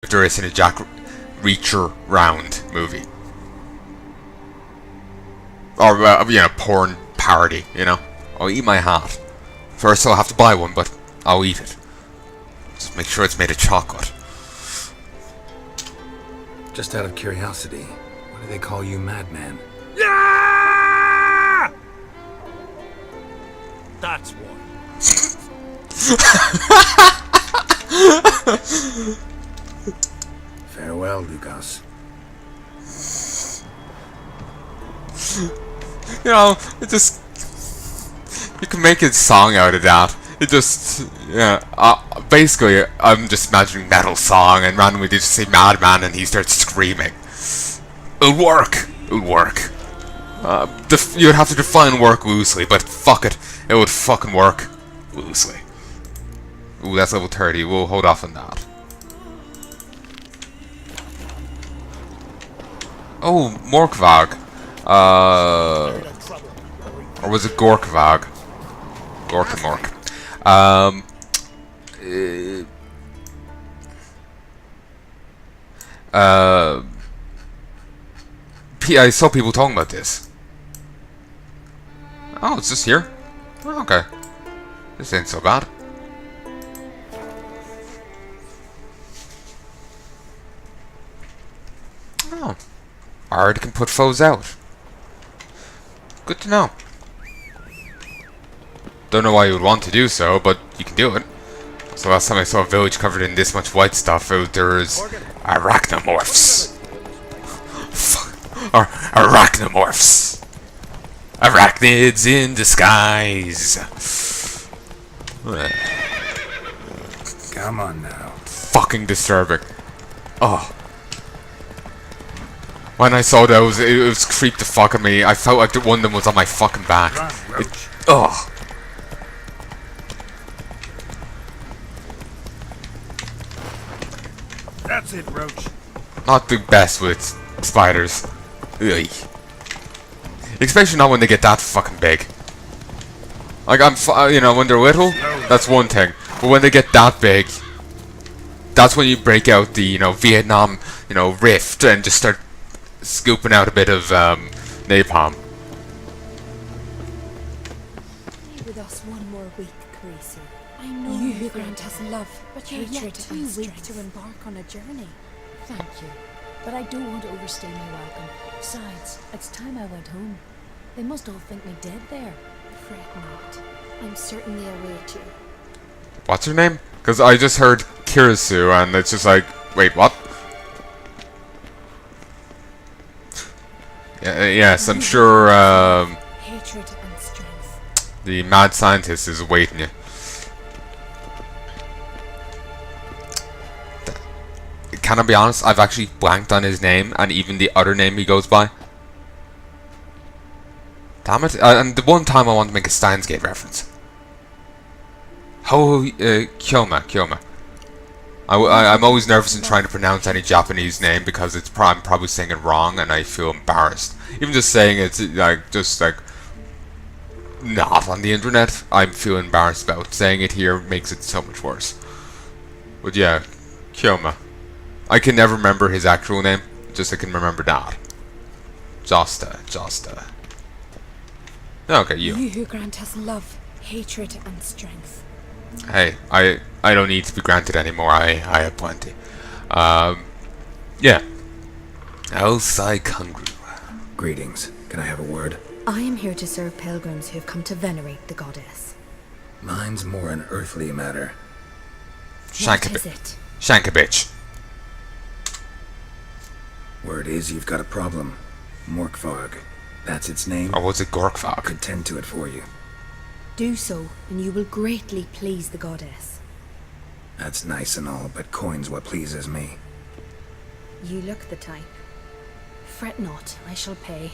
there is in a Jack Reacher round movie. Or, porn parody, I'll eat my hat. First I'll have to buy one, but I'll eat it. Just make sure it's made of chocolate. Just out of curiosity, why do they call you Madman? Yeah! That's one. Farewell, Lucas. It just... You can make a song out of that. It just... basically, I'm just imagining metal song, and randomly they just say Madman, and he starts screaming. It'll work! It'll work. You'd have to define work loosely, but fuck it. It would fucking work loosely. Ooh, that's level 30. We'll hold off on that. Oh, Morkvag. Or was it Gorkvag? Gorkamork. I saw people talking about this. Oh, it's just here? Oh, okay. This ain't so bad. Oh. Ard can put foes out. Good to know. Don't know why you would want to do so, but you can do it. So last time I saw a village covered in this much white stuff, there was arachnomorphs. Or arachnomorphs. Arachnids in disguise. Come on now. Fucking disturbing. Oh. When I saw those, it was creeped the fuck out of me. I felt like one of them was on my fucking back. Ugh. That's it, Roach. Not the best with spiders. Ugh. Especially not when they get that fucking big. Like, when they're little, that's one thing. But when they get that big, that's when you break out the, Vietnam, rift and just start scooping out a bit of napalm. Stay with us one more week, Creasy. I know you grant us love, but you're yet too weak to embark on a journey. Thank you, but I don't want to overstay my welcome. Besides, it's time I went home. They must all think me dead there. Fret not. I'm certain they'll await you. What's her name? Because I just heard Kirisu, and it's just like, wait, what? Yes, I'm sure Hatred and strength. the mad scientist is awaiting you. Can I be honest? I've actually blanked on his name and even the other name he goes by. Damn it! And the one time I want to make a Steins Gate reference. Kyoma. I'm always nervous in trying to pronounce any Japanese name because I'm probably saying it wrong and I feel embarrassed. Even just saying it's not on the internet, I feel embarrassed about. Saying it here makes it so much worse. But yeah, Kyoma. I can never remember his actual name, just I can remember that. Josta. Okay, you. You who grant us love, hatred and strength. Hey, I don't need to be granted anymore. I have plenty. Yeah. Elsai Kungru. Greetings. Can I have a word? I am here to serve pilgrims who have come to venerate the goddess. Mine's more an earthly matter. What is it? Shankabitch. Word is you've got a problem. Morkvarg. That's its name. Or was it Gorkvag? Could tend to it for you. Do so, and you will greatly please the goddess. That's nice and all, but coin's what pleases me. You look the type. Fret not, I shall pay.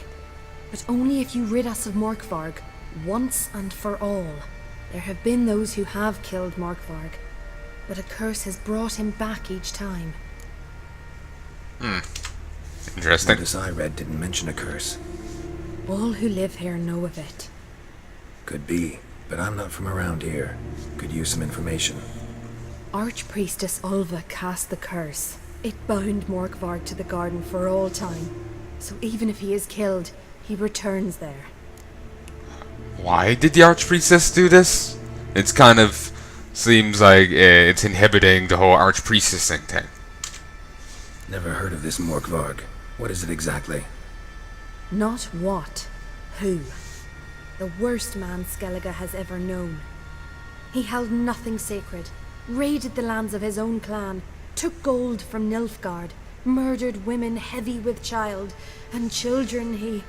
But only if you rid us of Morkvarg, once and for all. There have been those who have killed Morkvarg, but a curse has brought him back each time. Interesting. Notice I read didn't mention a curse. All who live here know of it. Could be, but I'm not from around here. Could use some information. Archpriestess Ulva cast the curse. It bound Morkvarg to the garden for all time. So even if he is killed, he returns there. Why did the Archpriestess do this? It's kind of seems like it's inhibiting the whole Archpriestessing thing. Never heard of this Morkvarg. What is it exactly? Not what, who. The worst man Skellige has ever known. He held nothing sacred, raided the lands of his own clan, took gold from Nilfgaard, murdered women heavy with child, and children he...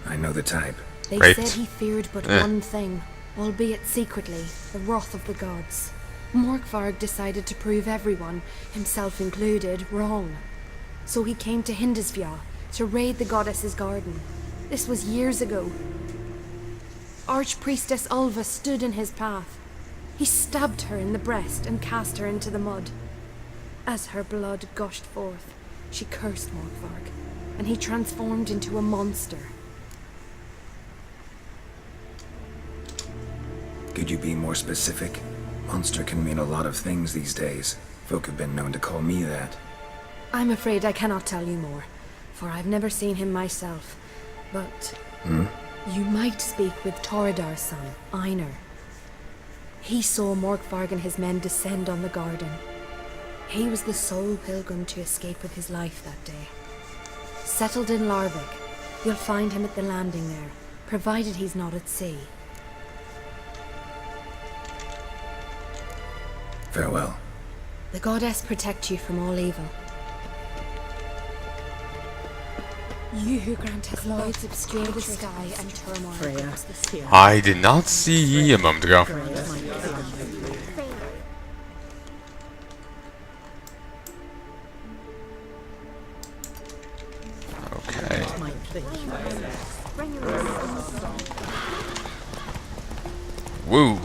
I know the type. They Right. said he feared but one thing, albeit secretly, the wrath of the gods. Morkvarg decided to prove everyone, himself included, wrong. So he came to Hindisfjall to raid the goddess's garden. This was years ago. Archpriestess Ulva stood in his path. He stabbed her in the breast and cast her into the mud. As her blood gushed forth, she cursed Morkvarg, and he transformed into a monster. Could you be more specific? Monster can mean a lot of things these days. Folk have been known to call me that. I'm afraid I cannot tell you more, for I've never seen him myself. But you might speak with Torridar's son, Einar. He saw Morkvarg and his men descend on the garden. He was the sole pilgrim to escape with his life that day. Settled in Larvik, you'll find him at the landing there, provided he's not at sea. Farewell. The goddess protect you from all evil. You who grant us lights obscure the sky and turmoil across the sphere. I did not see ye a moment ago. Okay. Woo.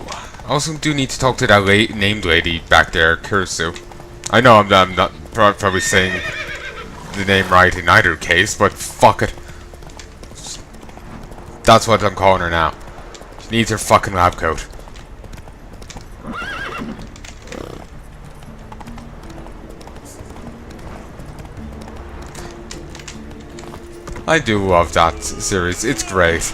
I also do need to talk to that named lady back there, Kursu. I know I'm not probably saying the name right in either case, but fuck it. That's what I'm calling her now. She needs her fucking lab coat. I do love that series. It's great.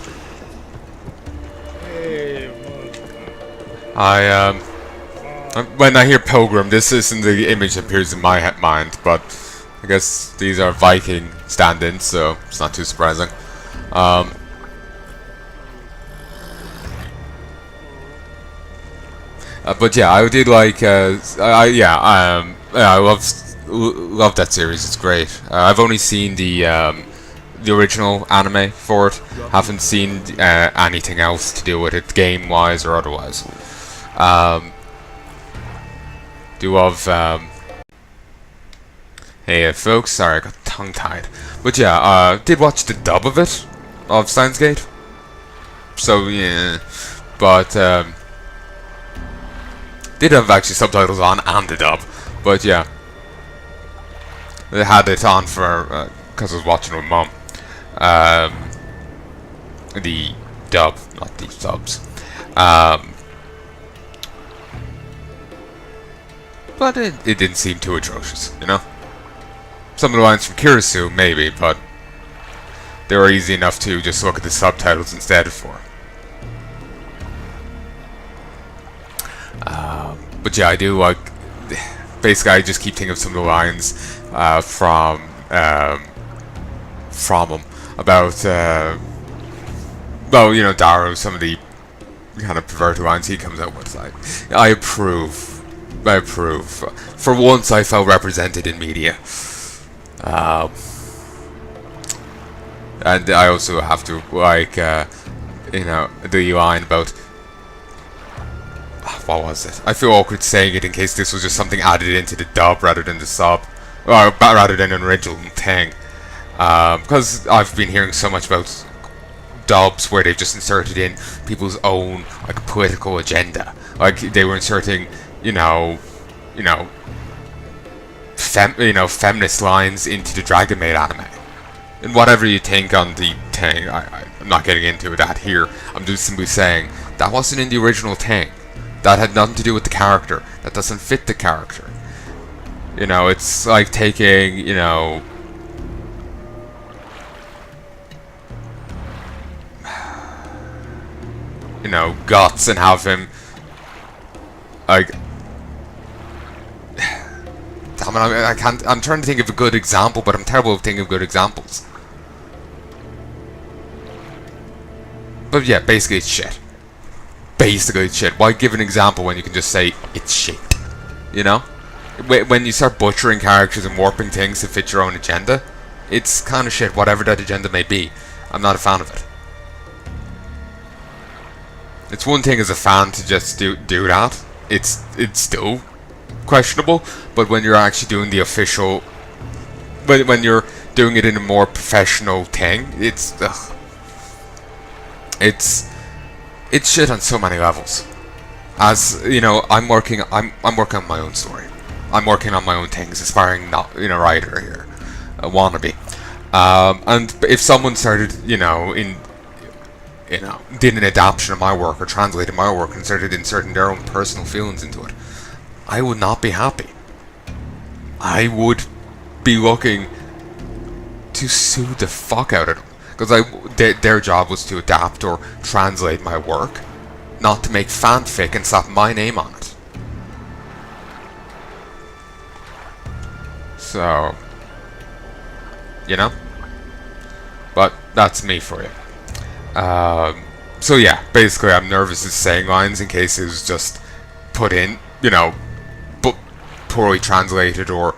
When I hear Pilgrim, this isn't the image that appears in my mind, but I guess these are Viking stand-ins, so it's not too surprising. But yeah, I did like, I love that series. It's great. I've only seen the original anime for it. Haven't seen anything else to do with it, game-wise or otherwise. Do love Hey folks, sorry I got tongue-tied. But yeah, did watch the dub of it, of Steins Gate. So yeah, but did have actually subtitles on and the dub. But yeah, they had it on for because I was watching with Mum. The dub, not the subs. But it didn't seem too atrocious, you know? Some of the lines from Kirisu, maybe, but they were easy enough to just look at the subtitles instead for. But yeah, I do like... Basically, I just keep thinking of some of the lines from them about, well, you know, Daru, some of the kind of perverted lines he comes out with. Like, I approve. For once, I felt represented in media. And I also have to, like, you know, the line about... What was it? I feel awkward saying it in case this was just something added into the dub rather than the sub. Or rather than an original thing. Because I've been hearing so much about dubs where they've just inserted in people's own, like, political agenda. Like, they were inserting... you know, feminist lines into the Dragon Maid anime. And whatever you think on the thing, I'm not getting into that here. I'm just simply saying, that wasn't in the original thing. That had nothing to do with the character. That doesn't fit the character. You know, it's like taking, you know, Guts and have him, like, damn it, I can't, I'm trying to think of a good example, but I'm terrible at thinking of good examples. But yeah, basically it's shit. Basically it's shit. Why give an example when you can just say it's shit? You know? When you start butchering characters and warping things to fit your own agenda, it's kind of shit, whatever that agenda may be. I'm not a fan of it. It's one thing as a fan to just do that. It's still questionable, but when you're actually doing the official, when you're doing it in a more professional thing, it's shit on so many levels. As you know, I'm working on my own story. I'm working on my own things, aspiring not, writer here, a wannabe. And if someone started, did an adaptation of my work or translated my work and started inserting their own personal feelings into it, I would not be happy. I would be looking to sue the fuck out of them, because their job was to adapt or translate my work, not to make fanfic and slap my name on it. So, but that's me for you. So yeah, basically I'm nervous at saying lines in case it was just put in, but poorly translated or,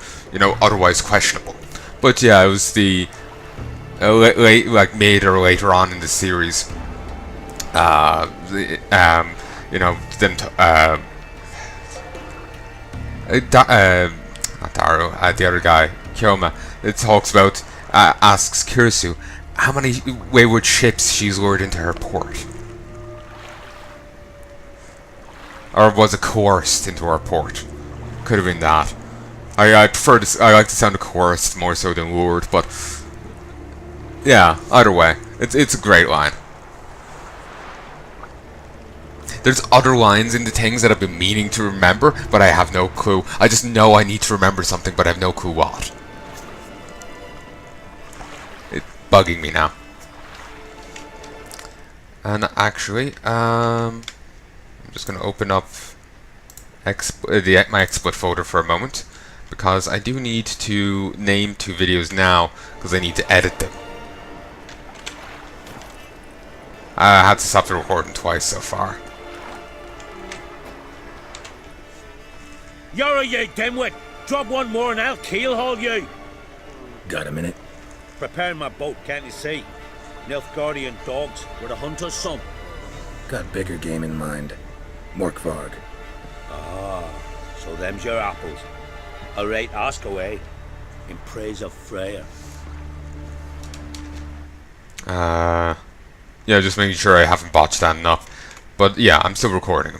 otherwise questionable. But yeah, it was the mid or later on in the series. Not Daru, the other guy, Kyoma, it talks about, asks Kirisu how many wayward ships she's lured into her port. Or was it coerced into her port? Could have been that. I prefer this, I like the sound of coerced more so than lured, but yeah, either way, it's a great line. There's other lines in the things that I've been meaning to remember, but I have no clue. I just know I need to remember something, but I have no clue what. It's bugging me now. And actually, I'm just going to open up my exploit folder for a moment, because I do need to name 2 videos now, because I need to edit them. I had to stop the recording twice so far. You're you dimwit! Drop one more and I'll keelhaul you! Got a minute? Preparing my boat, can't you see? Nilfgaardian dogs were the hunter's son. Got bigger game in mind. Morkvarg. Ah, so them's your apples. Alright, ask away. In praise of Freya. Yeah, just making sure I haven't botched that enough. But yeah, I'm still recording.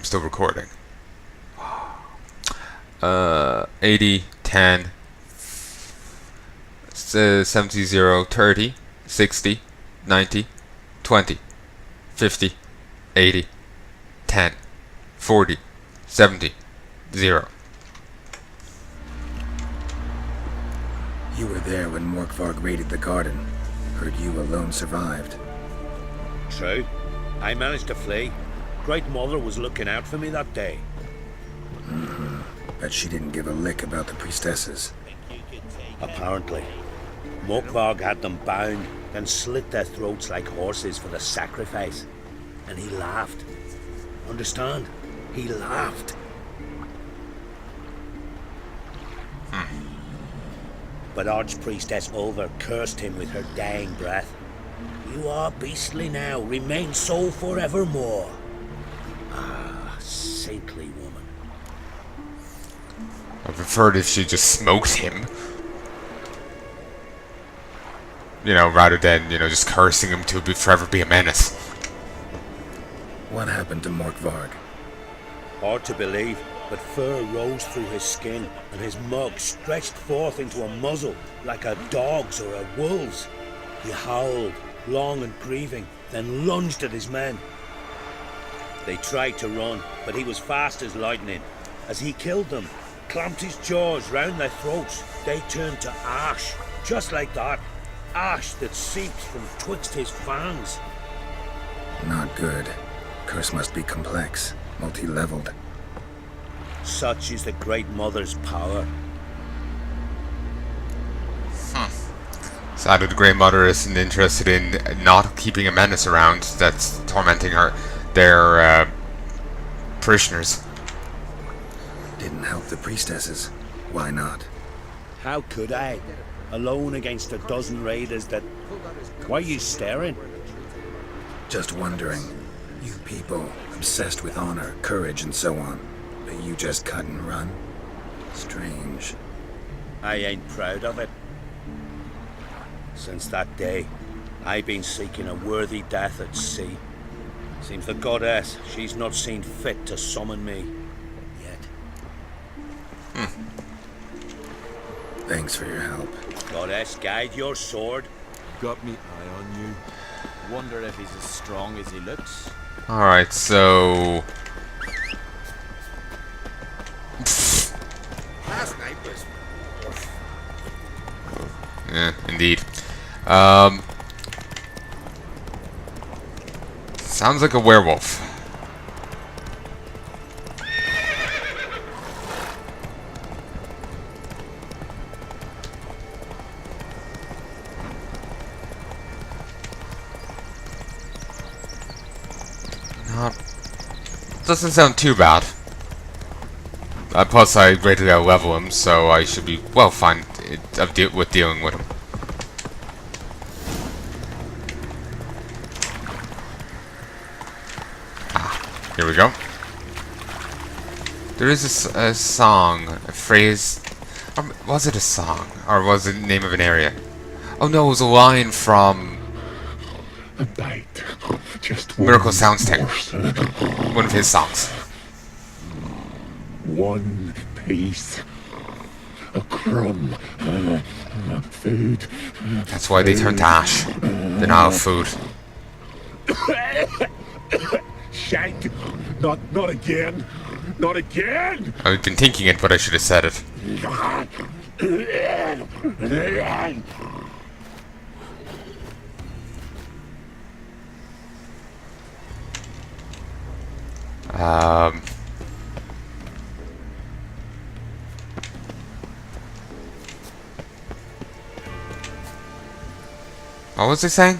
80, 10, 70, 0, 30, 60, 90, 20, 50, 80, 10, 40, 70, 0. You were there when Morkvarg raided the garden. Heard you alone survived. True. I managed to flee. Great Mother was looking out for me that day. Bet she didn't give a lick about the priestesses. Apparently. Morkvarg had them bound and slit their throats like horses for the sacrifice. And he laughed. Understand? He laughed. But Archpriestess Ulver cursed him with her dying breath. You are beastly now, remain so forevermore. Ah, saintly woman. I preferred if she just smoked him. Rather than, just cursing him to forever be a menace. What happened to Morkvarg? Hard to believe, but fur rose through his skin, and his mug stretched forth into a muzzle, like a dog's or a wolf's. He howled, long and grieving, then lunged at his men. They tried to run, but he was fast as lightning. As he killed them, clamped his jaws round their throats, they turned to ash, just like that. Ash that seeps from twixt his fangs. Not good. Curse must be complex, multi-leveled. Such is the Great Mother's power. Sad that the Grey Mother isn't interested in not keeping a menace around that's tormenting their parishioners. Didn't help the priestesses. Why not? How could I? Alone against a dozen raiders that... Why are you staring? Just wondering. You people, obsessed with honor, courage, and so on. But you just cut and run? Strange. I ain't proud of it. Since that day, I've been seeking a worthy death at sea. Seems the goddess, she's not seen fit to summon me. Yet. Thanks for your help. Goddess, guide your sword. Got me eye on you. Wonder if he's as strong as he looks. Alright, so... Last night was... Yeah, indeed. Sounds like a werewolf. Doesn't sound too bad. Plus, I greatly outlevel him, so I should be well fine with dealing with him. Here we go. There is a song, a phrase. Was it a song? Or was it the name of an area? Oh no, it was a line from A bite. Just Miracle one Sounds Tank. morsel. One of his songs. One piece. A crumb. Food. That's why they turn to ash. They're not out of food. Shank. Not again. Not again. I've been thinking it, but I should have said it. What was he saying?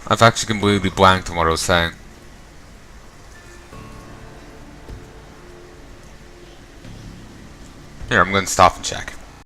I've actually completely blanked on what I was saying. Here, I'm going to stop and check.